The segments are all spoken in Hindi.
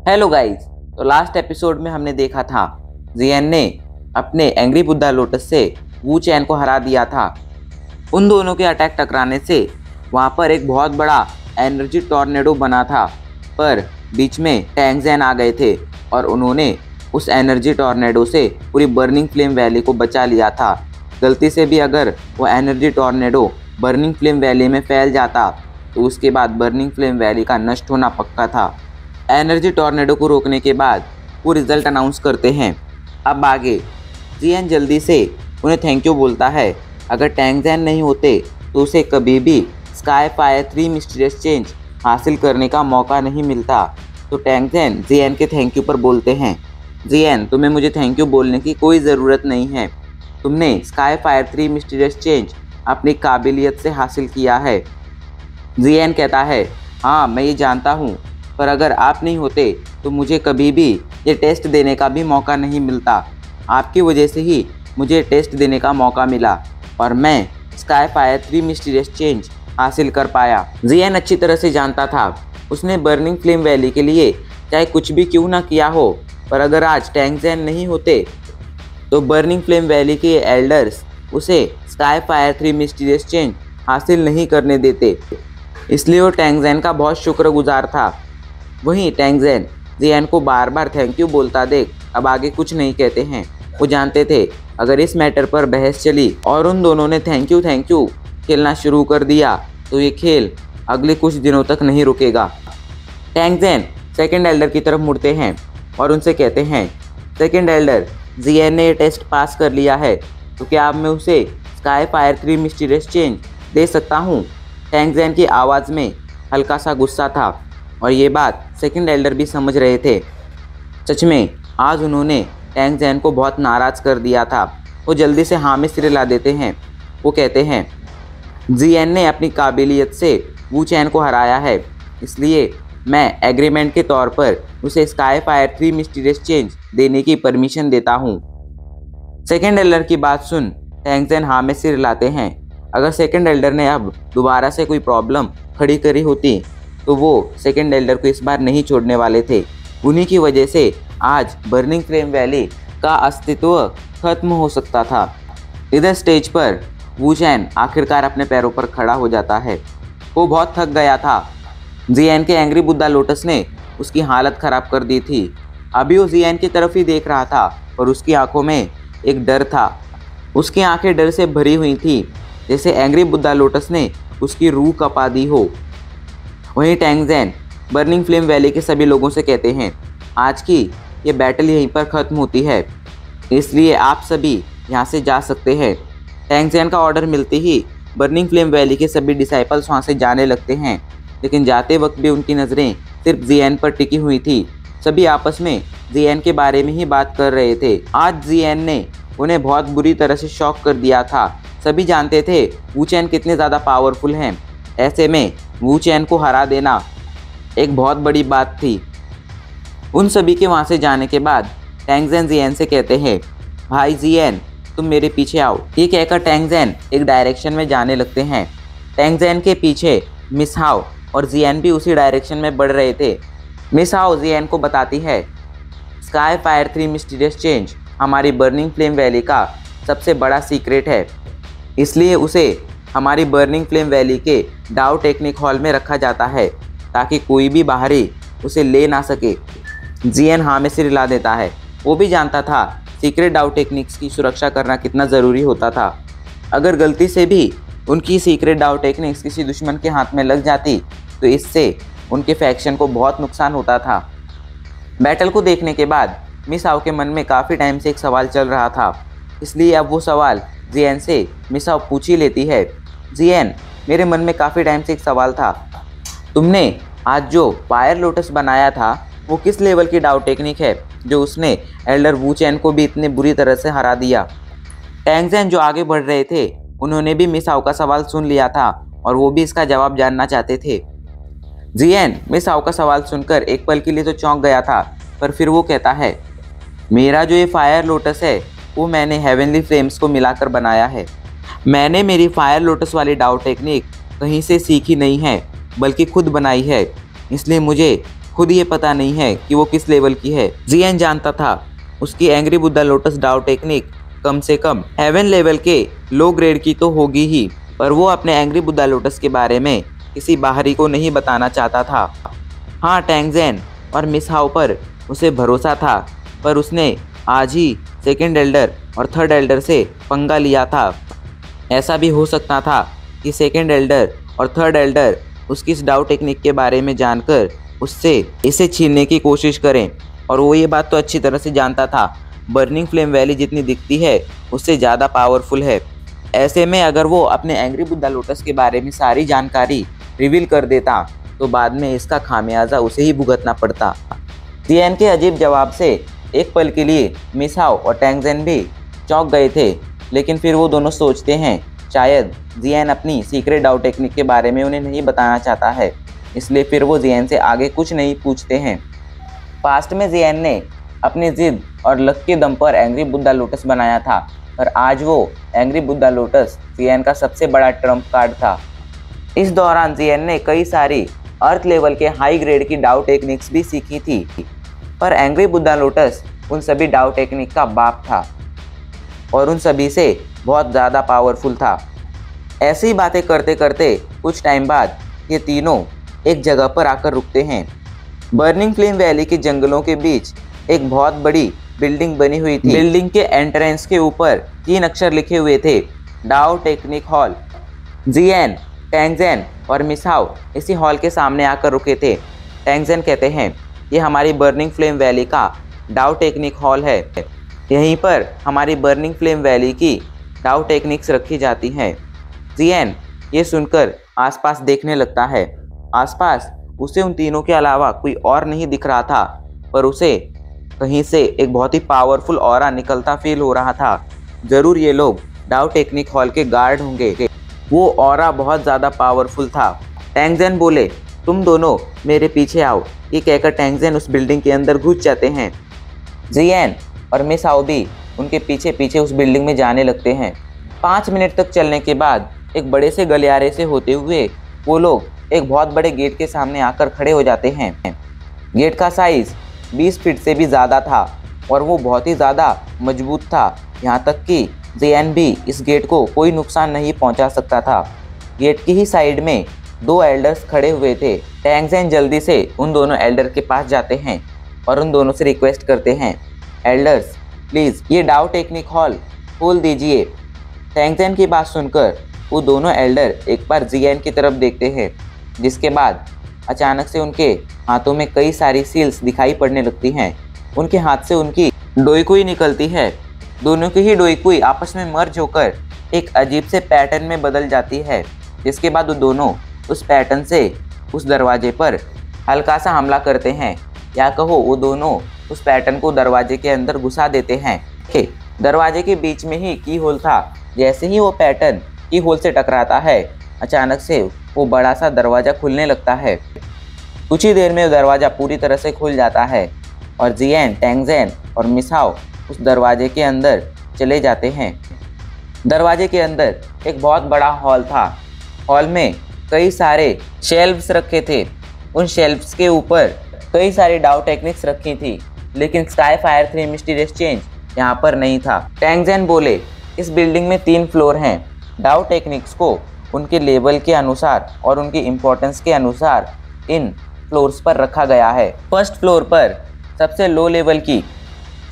Hello guys. तो लास्ट एपिसोड में हमने देखा था जियन ने अपने एंग्री बुद्धा लोटस से वू चैन को हरा दिया था। उन दोनों के अटैक टकराने से वहाँ पर एक बहुत बड़ा एनर्जी टॉर्नेडो बना था, पर बीच में टैंग ज़ेन आ गए थे और उन्होंने उस एनर्जी टॉर्नेडो से पूरी बर्निंग फ्लेम वैली को बचा लिया था। गलती से भी अगर वो energy tornado burning flame valley में फैल जाता तो उसके बाद बर्निंग फ्लेम वैली का नष्ट होना पक्का था। एनर्जी टॉर्नेडो को रोकने के बाद वो रिजल्ट अनाउंस करते हैं। अब आगे जियन जल्दी से उन्हें थैंक यू बोलता है। अगर टैंग ज़ेन नहीं होते तो उसे कभी भी स्काई फायर 3 मिस्टीरियस चेंज हासिल करने का मौका नहीं मिलता। तो टैंग ज़ेन जियन के थैंक यू पर बोलते हैं, जियन तुम्हें मुझे थैंक यू बोलने की कोई ज़रूरत नहीं है, तुमने स्काई फायर 3 मिस्टीरियस चेंज अपनी काबिलियत से हासिल किया है। जियन कहता है, हाँ मैं ये जानता हूँ, पर अगर आप नहीं होते तो मुझे कभी भी ये टेस्ट देने का भी मौका नहीं मिलता। आपकी वजह से ही मुझे टेस्ट देने का मौका मिला और मैं स्काई फायर 3 मिस्टीरियस चेंज हासिल कर पाया। जियन अच्छी तरह से जानता था उसने बर्निंग फ्लेम वैली के लिए चाहे कुछ भी क्यों ना किया हो, पर अगर आज टैंग ज़ेन नहीं होते तो बर्निंग फ्लेम वैली के एल्डर्स उसे स्काई फायर 3 मिस्टीरियस चेंज हासिल नहीं करने देते। इसलिए वो टैंग ज़ेन का बहुत शुक्रगुजार था। वहीं टैंग ज़ेन जियन को बार बार थैंक यू बोलता देख अब आगे कुछ नहीं कहते हैं। वो जानते थे अगर इस मैटर पर बहस चली और उन दोनों ने थैंक यू खेलना शुरू कर दिया तो ये खेल अगले कुछ दिनों तक नहीं रुकेगा। टैंग ज़ेन सेकंड एल्डर की तरफ मुड़ते हैं और उनसे कहते हैं, सेकंड एल्डर जियन ने ये टेस्ट पास कर लिया है तो क्या अब मैं उसे स्काई फायर 3 मिस्टीरियस चेंज दे सकता हूँ। टैंग ज़ेन की आवाज़ में हल्का सा गुस्सा था और ये बात सेकंड एल्डर भी समझ रहे थे। सच में आज उन्होंने टैंग ज़ेन को बहुत नाराज़ कर दिया था। वो जल्दी से हाँ में सिर हिला देते हैं। वो कहते हैं, जियन ने अपनी काबिलियत से वू चैन को हराया है, इसलिए मैं एग्रीमेंट के तौर पर उसे स्काई फायर 3 मिस्टीरियस चेंज देने की परमिशन देता हूँ। सेकंड एल्डर की बात सुन टैंग ज़ेन हाँ में सिर हिलाते हैं। अगर सेकंड एल्डर ने अब दोबारा से कोई प्रॉब्लम खड़ी करी होती तो वो सेकंड एल्डर को इस बार नहीं छोड़ने वाले थे। उन्हीं की वजह से आज बर्निंग फ्लेम वैली का अस्तित्व खत्म हो सकता था। इधर स्टेज पर वू चैन आखिरकार अपने पैरों पर खड़ा हो जाता है। वो बहुत थक गया था। जियन के एंग्री बुद्धा लोटस ने उसकी हालत ख़राब कर दी थी। अभी वो जियन की तरफ ही देख रहा था और उसकी आंखों में एक डर था। उसकी आंखें डर से भरी हुई थी, जैसे एंग्री बुद्धा लोटस ने उसकी रूह कपा दी हो। वहीं टैंग ज़ेन बर्निंग फ्लेम वैली के सभी लोगों से कहते हैं, आज की ये बैटल यहीं पर ख़त्म होती है, इसलिए आप सभी यहाँ से जा सकते हैं। टैंग ज़ेन का ऑर्डर मिलते ही बर्निंग फ्लेम वैली के सभी डिसाइपल्स वहाँ से जाने लगते हैं, लेकिन जाते वक्त भी उनकी नज़रें सिर्फ जियन पर टिकी हुई थी। सभी आपस में जियन के बारे में ही बात कर रहे थे। आज जियन ने उन्हें बहुत बुरी तरह से शॉक कर दिया था। सभी जानते थे वू चैन कितने ज़्यादा पावरफुल हैं। ऐसे में वू चैन को हरा देना एक बहुत बड़ी बात थी। उन सभी के वहाँ से जाने के बाद टैंग ज़ेन जियन से कहते हैं, भाई जियन तुम मेरे पीछे आओ। ये कहकर टैंग ज़ेन एक डायरेक्शन में जाने लगते हैं। टैंग ज़ेन के पीछे मिस हाओ और जियन भी उसी डायरेक्शन में बढ़ रहे थे। मिस हाओ जियन को बताती है, स्काई फायर 3 मिस्टीरियस चेंज हमारी बर्निंग फ्लेम वैली का सबसे बड़ा सीक्रेट है, इसलिए उसे हमारी बर्निंग फ्लेम वैली के डाउ टेक्निक हॉल में रखा जाता है ताकि कोई भी बाहरी उसे ले ना सके। जियन हाँ में सिर हिला देता है। वो भी जानता था सीक्रेट डाउ टेक्निक्स की सुरक्षा करना कितना ज़रूरी होता था। अगर गलती से भी उनकी सीक्रेट डाउ टेक्निक्स किसी दुश्मन के हाथ में लग जाती तो इससे उनके फैक्शन को बहुत नुकसान होता था। बैटल को देखने के बाद मिस हाओ के मन में काफ़ी टाइम से एक सवाल चल रहा था, इसलिए अब वो सवाल जियन से मिस हाओ पूछ ही लेती है। जियन, मेरे मन में काफ़ी टाइम से एक सवाल था, तुमने आज जो फायर लोटस बनाया था वो किस लेवल की डाउ टेक्निक है जो उसने एल्डर वू चैन को भी इतने बुरी तरह से हरा दिया। टैंग ज़ेन जो आगे बढ़ रहे थे उन्होंने भी मिस हाओ का सवाल सुन लिया था और वो भी इसका जवाब जानना चाहते थे। जियन मिस हाओ का सवाल सुनकर एक पल के लिए तो चौंक गया था, पर फिर वो कहता है, मेरा जो ये फायर लोटस है वो मैंने हेवनली फ्लेम्स को मिलाकर बनाया है। मैंने मेरी फायर लोटस वाली डाउ टेक्निक कहीं से सीखी नहीं है बल्कि खुद बनाई है, इसलिए मुझे खुद ये पता नहीं है कि वो किस लेवल की है। जियन जानता था उसकी एंग्री बुद्धा लोटस डाउ टेक्निक कम से कम हेवन लेवल के लो ग्रेड की तो होगी ही, पर वो अपने एंग्री बुद्धा लोटस के बारे में किसी बाहरी को नहीं बताना चाहता था। हाँ, टैंगजेन और मिस हाउ पर उसे भरोसा था, पर उसने आज ही सेकेंड एल्डर और थर्ड एल्डर से पंगा लिया था। ऐसा भी हो सकता था कि सेकेंड एल्डर और थर्ड एल्डर उसकी इस डाउ टेक्निक के बारे में जानकर उससे इसे छीनने की कोशिश करें, और वो ये बात तो अच्छी तरह से जानता था बर्निंग फ्लेम वैली जितनी दिखती है उससे ज़्यादा पावरफुल है। ऐसे में अगर वो अपने एंग्री बुद्धा लोटस के बारे में सारी जानकारी रिवील कर देता तो बाद में इसका खामियाजा उसे ही भुगतना पड़ता। जियन के अजीब जवाब से एक पल के लिए मिस हाउ और टैंगजेन भी चौंक गए थे, लेकिन फिर वो दोनों सोचते हैं शायद जियन अपनी सीक्रेट डाउ टेक्निक के बारे में उन्हें नहीं बताना चाहता है, इसलिए फिर वो जियन से आगे कुछ नहीं पूछते हैं। पास्ट में जियन ने अपनी जिद और लक के दम पर एंग्री बुद्धा लोटस बनाया था, पर आज वो एंग्री बुद्धा लोटस जियन का सबसे बड़ा ट्रम्प कार्ड था। इस दौरान जियन ने कई सारी अर्थ लेवल के हाई ग्रेड की डाउ टेक्निक्स भी सीखी थी, पर एंग्री बुद्धा लोटस उन सभी डाउ टेक्निक का बाप था और उन सभी से बहुत ज़्यादा पावरफुल था। ऐसी बातें करते करते कुछ टाइम बाद ये तीनों एक जगह पर आकर रुकते हैं। बर्निंग फ्लेम वैली के जंगलों के बीच एक बहुत बड़ी बिल्डिंग बनी हुई थी। बिल्डिंग के एंट्रेंस के ऊपर 3 अक्षर लिखे हुए थे, डाउ टेक्निक हॉल। जियन, टैंगजेन और मिस हाउ इसी हॉल के सामने आकर रुके थे। टैंगजेन कहते हैं ये हमारी बर्निंग फ्लेम वैली का डाउ टेक्निक हॉल है, यहीं पर हमारी बर्निंग फ्लेम वैली की डाउ टेक्निक्स रखी जाती हैं। जियन ये सुनकर आसपास देखने लगता है। आसपास उसे उन तीनों के अलावा कोई और नहीं दिख रहा था, पर उसे कहीं से एक बहुत ही पावरफुल ऑरा निकलता फील हो रहा था। ज़रूर ये लोग डाउ टेक्निक हॉल के गार्ड होंगे। वो ऑरा बहुत ज़्यादा पावरफुल था। टैंगजेन बोले, तुम दोनों मेरे पीछे आओ। ये कहकर टैंगजेन उस बिल्डिंग के अंदर घुस जाते हैं। जियन और मिस हाउ भी उनके पीछे पीछे उस बिल्डिंग में जाने लगते हैं। 5 मिनट तक चलने के बाद एक बड़े से गलियारे से होते हुए वो लोग एक बहुत बड़े गेट के सामने आकर खड़े हो जाते हैं। गेट का साइज़ 20 फीट से भी ज़्यादा था और वो बहुत ही ज़्यादा मजबूत था, यहाँ तक कि जियन भी इस गेट को कोई नुकसान नहीं पहुँचा सकता था। गेट की ही साइड में 2 एल्डर्स खड़े हुए थे। टैंगजेन जल्दी से उन दोनों एल्डर के पास जाते हैं और उन दोनों से रिक्वेस्ट करते हैं, एल्डर्स प्लीज़ ये डाउ टेक्निक हॉल खोल दीजिए। टैंगजेन की बात सुनकर वो दोनों एल्डर एक बार जियन की तरफ देखते हैं, जिसके बाद अचानक से उनके हाथों में कई सारी सील्स दिखाई पड़ने लगती हैं। उनके हाथ से उनकी डोईकुई निकलती है। दोनों की ही डोईकुई आपस में मर्ज होकर एक अजीब से पैटर्न में बदल जाती है, जिसके बाद वो दोनों उस पैटर्न से उस दरवाजे पर हल्का सा हमला करते हैं, या कहो वो दोनों उस पैटर्न को दरवाजे के अंदर घुसा देते हैं। दरवाजे के बीच में ही की होल था। जैसे ही वो पैटर्न की होल से टकराता है, अचानक से वो बड़ा सा दरवाज़ा खुलने लगता है। कुछ ही देर में वो दरवाज़ा पूरी तरह से खुल जाता है और जियन, टैंगजेन और मिस हाउ उस दरवाजे के अंदर चले जाते हैं। दरवाजे के अंदर एक बहुत बड़ा हॉल था। हॉल में कई सारे शेल्फ्स रखे थे। उन शेल्फ्स के ऊपर कई सारी डाउ टेक्निक्स रखी थी, लेकिन स्काई फायर 3 मिस्टीरियस चेंज यहाँ पर नहीं था। टैंगजेन बोले, इस बिल्डिंग में 3 फ्लोर हैं। डाउ टेक्निक्स को उनके लेवल के अनुसार और उनकी इम्पोर्टेंस के अनुसार इन फ्लोर्स पर रखा गया है। फर्स्ट फ्लोर पर सबसे लो लेवल की,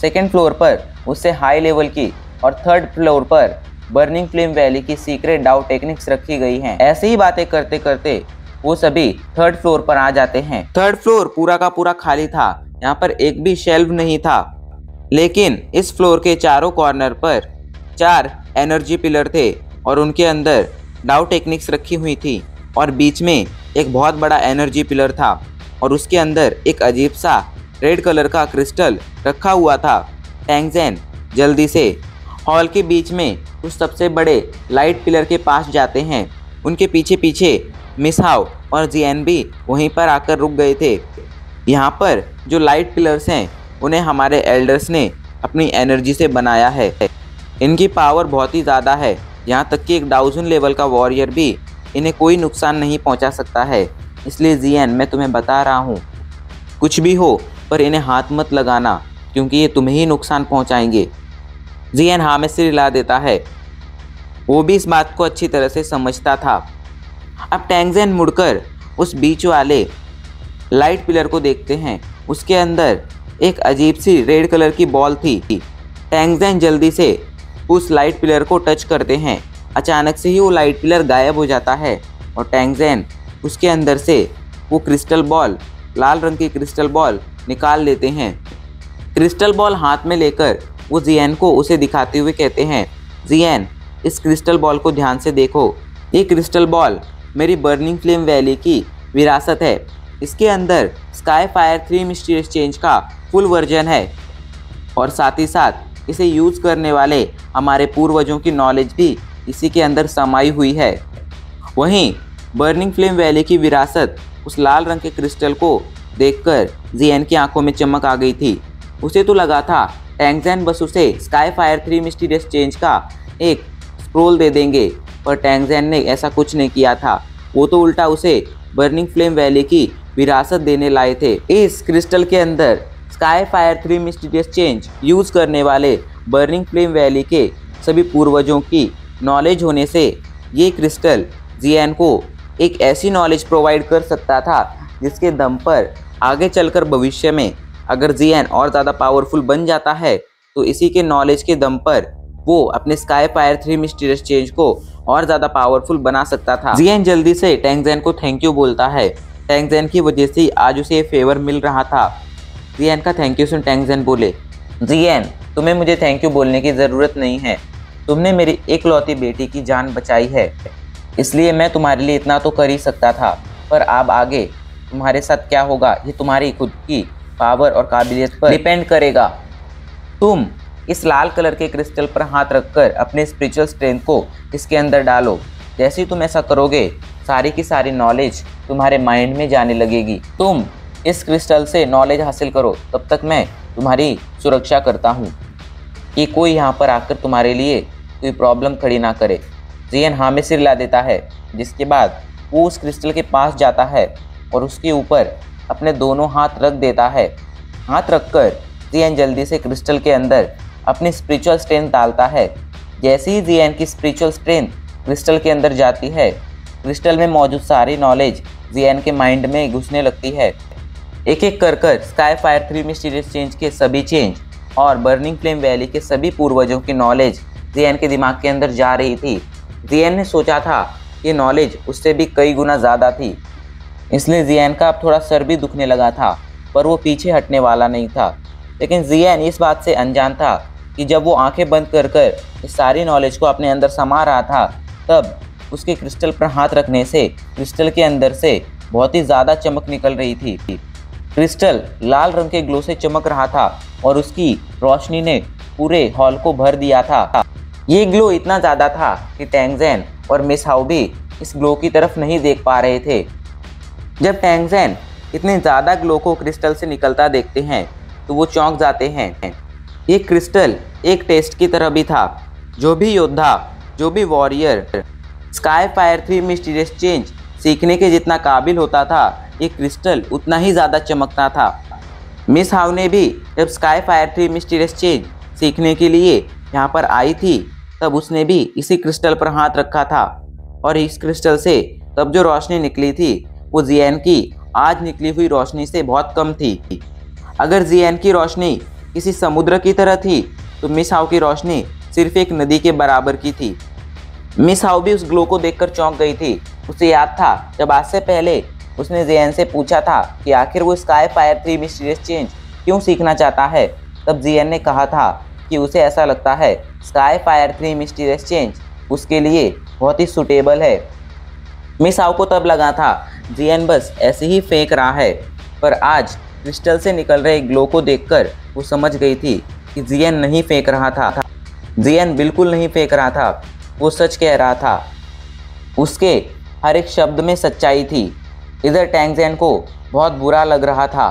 सेकेंड फ्लोर पर उससे हाई लेवल की और थर्ड फ्लोर पर बर्निंग फ्लेम वैली की सीक्रेट डाउ टेक्निक्स रखी गई हैं। ऐसे ही बातें करते करते वो सभी थर्ड फ्लोर पर आ जाते हैं। थर्ड फ्लोर पूरा का पूरा खाली था, यहाँ पर एक भी शेल्फ नहीं था, लेकिन इस फ्लोर के चारों कॉर्नर पर 4 एनर्जी पिलर थे और उनके अंदर डाउ टेक्निक्स रखी हुई थी, और बीच में एक बहुत बड़ा एनर्जी पिलर था और उसके अंदर एक अजीब सा रेड कलर का क्रिस्टल रखा हुआ था। टैंगजेन जल्दी से हॉल के बीच में उस सबसे बड़े लाइट पिलर के पास जाते हैं। उनके पीछे पीछे मिस हाउ और जियन भी वहीं पर आकर रुक गए थे। यहाँ पर जो लाइट पिलर्स हैं उन्हें हमारे एल्डर्स ने अपनी एनर्जी से बनाया है। इनकी पावर बहुत ही ज़्यादा है, यहाँ तक कि एक डाउजन लेवल का वॉरियर भी इन्हें कोई नुकसान नहीं पहुँचा सकता है। इसलिए जियन, मैं तुम्हें बता रहा हूँ, कुछ भी हो पर इन्हें हाथ मत लगाना क्योंकि ये तुम्हें ही नुकसान पहुंचाएंगे। जियन हाँ में सिर हिला देता है। वो भी इस बात को अच्छी तरह से समझता था। अब टैंगजेन मुड़कर उस बीच वाले लाइट पिलर को देखते हैं। उसके अंदर एक अजीब सी रेड कलर की बॉल थी। टैंगजेन जल्दी से उस लाइट पिलर को टच करते हैं। अचानक से ही वो लाइट पिलर गायब हो जाता है और टैंगजेन उसके अंदर से वो क्रिस्टल बॉल, लाल रंग की क्रिस्टल बॉल निकाल लेते हैं। क्रिस्टल बॉल हाथ में लेकर वो जियन को उसे दिखाते हुए कहते हैं, जियन इस क्रिस्टल बॉल को ध्यान से देखो। ये क्रिस्टल बॉल मेरी बर्निंग फ्लेम वैली की विरासत है। इसके अंदर स्काई फायर 3 मिस्टीरियस चेंज का फुल वर्जन है और साथ ही साथ इसे यूज़ करने वाले हमारे पूर्वजों की नॉलेज भी इसी के अंदर समाई हुई है। वहीं बर्निंग फ्लेम वैली की विरासत उस लाल रंग के क्रिस्टल को देखकर जियन की आंखों में चमक आ गई थी। उसे तो लगा था टैंगजेन बस उसे स्काई फायर 3 मिस्टीरियस चेंज का एक स्क्रोल दे देंगे, पर टैंगजेन ने ऐसा कुछ नहीं किया था। वो तो उल्टा उसे बर्निंग फ्लेम वैली की विरासत देने लाए थे। इस क्रिस्टल के अंदर sky fire 3 mysterious change use करने वाले बर्निंग फ्लेम वैली के सभी पूर्वजों की नॉलेज होने से ये क्रिस्टल जियन को एक ऐसी नॉलेज प्रोवाइड कर सकता था जिसके दम पर आगे चलकर भविष्य में अगर जियन और ज़्यादा पावरफुल बन जाता है तो इसी के नॉलेज के दम पर वो अपने स्काई फायर 3 मिस्टीरियस चेंज को और ज़्यादा पावरफुल बना सकता था। जियन जल्दी से टैंगजेन को थैंक यू बोलता है। टैंगजेन की वजह से आज उसे ये फेवर मिल रहा था। जियन का थैंक यू सुन टैंगजेन बोले, जियन तुम्हें मुझे थैंक यू बोलने की ज़रूरत नहीं है। तुमने मेरी एकलौती बेटी की जान बचाई है, इसलिए मैं तुम्हारे लिए इतना तो कर ही सकता था। पर अब आगे तुम्हारे साथ क्या होगा ये तुम्हारी खुद की पावर और काबिलियत पर डिपेंड करेगा। तुम इस लाल कलर के क्रिस्टल पर हाथ रखकर अपने स्पिरिचुअल स्ट्रेंथ को इसके अंदर डालो। जैसे ही तुम ऐसा करोगे सारी की सारी नॉलेज तुम्हारे माइंड में जाने लगेगी। तुम इस क्रिस्टल से नॉलेज हासिल करो, तब तक मैं तुम्हारी सुरक्षा करता हूँ कि कोई यहाँ पर आकर तुम्हारे लिए कोई प्रॉब्लम खड़ी ना करे। जियन हाँ में सिर ला देता है, जिसके बाद वो उस क्रिस्टल के पास जाता है और उसके ऊपर अपने दोनों हाथ रख देता है। हाथ रखकर जियन जल्दी से क्रिस्टल के अंदर अपनी स्पिरिचुअल स्ट्रेंथ डालता है। जैसे ही जियन की स्पिरिचुअल स्ट्रेंथ क्रिस्टल के अंदर जाती है, क्रिस्टल में मौजूद सारी नॉलेज जियन के माइंड में घुसने लगती है। एक एक कर स्काई फायर 3 मिस्टीरियस चेंज के सभी चेंज और बर्निंग फ्लेम वैली के सभी पूर्वजों की नॉलेज जियन के दिमाग के अंदर जा रही थी। जियन ने सोचा था ये नॉलेज उससे भी कई गुना ज़्यादा थी, इसलिए जियन का अब थोड़ा सर भी दुखने लगा था, पर वो पीछे हटने वाला नहीं था। लेकिन जियन इस बात से अनजान था कि जब वो आंखें बंद कर इस सारी नॉलेज को अपने अंदर समा रहा था, तब उसके क्रिस्टल पर हाथ रखने से क्रिस्टल के अंदर से बहुत ही ज़्यादा चमक निकल रही थी। क्रिस्टल लाल रंग के ग्लो से चमक रहा था और उसकी रोशनी ने पूरे हॉल को भर दिया था। ये ग्लो इतना ज़्यादा था कि टैंगजेन और मिस हाउ भी इस ग्लो की तरफ नहीं देख पा रहे थे। जब टैंगजेन इतने ज़्यादा ग्लो को क्रिस्टल से निकलता देखते हैं तो वो चौंक जाते हैं। ये क्रिस्टल एक टेस्ट की तरह भी था। जो भी योद्धा, जो भी warrior sky fire 3 mysterious change सीखने के जितना काबिल होता था, ये क्रिस्टल उतना ही ज़्यादा चमकता था। मिस हाउ ने भी जब स्काई फायर 3 मिस्टीरियस चेंज सीखने के लिए यहाँ पर आई थी, तब उसने भी इसी क्रिस्टल पर हाथ रखा था और इस क्रिस्टल से तब जो रोशनी निकली थी वो जियन की आज निकली हुई रोशनी से बहुत कम थी। अगर जियन की रोशनी किसी समुद्र की तरह थी तो मिस हाउ की रोशनी सिर्फ एक नदी के बराबर की थी। मिस हाउ भी उस ग्लो को देखकर चौंक गई थी। उसे याद था जब आज से पहले उसने जियन से पूछा था कि आखिर वो स्काई फायर 3 मिस्टीरियस चेंज क्यों सीखना चाहता है, तब जियन ने कहा था कि उसे ऐसा लगता है स्काई फायर 3 मिस्टीरियस चेंज उसके लिए बहुत ही सूटेबल है। मिस हाउ को तब लगा था जियन बस ऐसे ही फेंक रहा है, पर आज क्रिस्टल से निकल रहे ग्लो को देखकर वो समझ गई थी कि जियन नहीं फेंक रहा था। जियन बिल्कुल नहीं फेंक रहा था, वो सच कह रहा था। उसके हर एक शब्द में सच्चाई थी। इधर टैंगजेन को बहुत बुरा लग रहा था।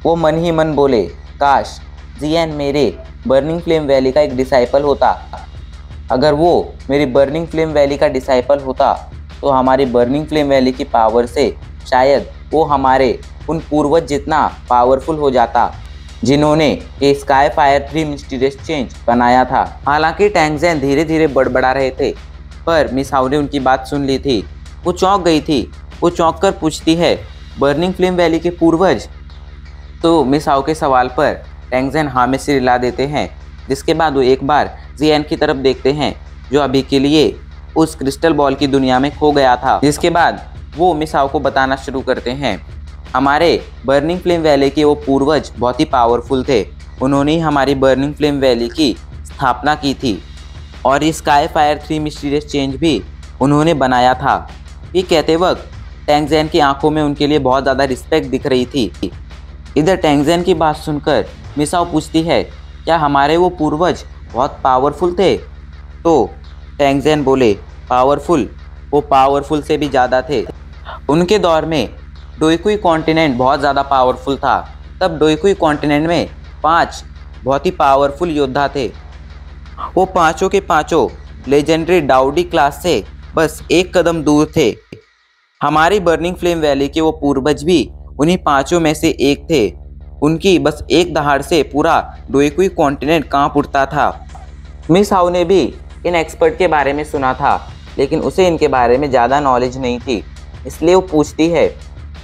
वो मन ही मन बोले, काश जियन मेरे बर्निंग फ्लेम वैली का एक डिसाइपल होता। अगर वो मेरी बर्निंग फ्लेम वैली का डिसाइपल होता तो हमारी बर्निंग फ्लेम वैली की पावर से शायद वो हमारे उन पूर्वज जितना पावरफुल हो जाता जिन्होंने ये स्काई फायर 3 मिस्टीरियस चेंज बनाया था। हालांकि टैंगजेन धीरे धीरे बड़बड़ा रहे थे, पर मिस हाउ ने उनकी बात सुन ली थी। वो चौंक गई थी। वो चौंक कर पूछती है, बर्निंग फ्लेम वैली के पूर्वज? तो मिस हाउ के सवाल पर टैंगजेन हाँ में सिर हिला देते हैं, जिसके बाद वो एक बार जियान की तरफ देखते हैं, जो अभी के लिए उस क्रिस्टल बॉल की दुनिया में खो गया था। जिसके बाद वो मिस हाउ को बताना शुरू करते हैं, हमारे बर्निंग फ्लेम वैली के वो पूर्वज बहुत ही पावरफुल थे। उन्होंने ही हमारी बर्निंग फ्लेम वैली की स्थापना की थी और ये स्काई फायर 3 मिस्टीरियस चेंज भी उन्होंने बनाया था। ये कहते वक्त टैंगजेन की आंखों में उनके लिए बहुत ज़्यादा रिस्पेक्ट दिख रही थी। इधर टैंगजेन की बात सुनकर मिस हाउ पूछती है, क्या हमारे वो पूर्वज बहुत पावरफुल थे? तो टैंगजेन बोले, पावरफुल? वो पावरफुल से भी ज़्यादा थे। उनके दौर में डोईकुई कॉन्टिनेंट बहुत ज़्यादा पावरफुल था। तब डोईकुई कॉन्टिनेंट में 5 बहुत ही पावरफुल योद्धा थे। वो पांचों के पांचों लेजेंडरी डाउडी क्लास से बस एक कदम दूर थे। हमारी बर्निंग फ्लेम वैली के वो पूर्वज भी उन्हीं पांचों में से एक थे। उनकी बस एक दहाड़ से पूरा डोईकुई कॉन्टिनेंट कांप उठता था। मिस हाउ ने भी इन एक्सपर्ट के बारे में सुना था, लेकिन उसे इनके बारे में ज़्यादा नॉलेज नहीं थी। इसलिए वो पूछती है,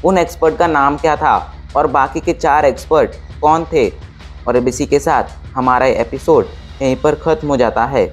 उन एक्सपर्ट का नाम क्या था और बाकी के 4 एक्सपर्ट कौन थे? और अब इसी के साथ हमारा एपिसोड यहीं पर ख़त्म हो जाता है।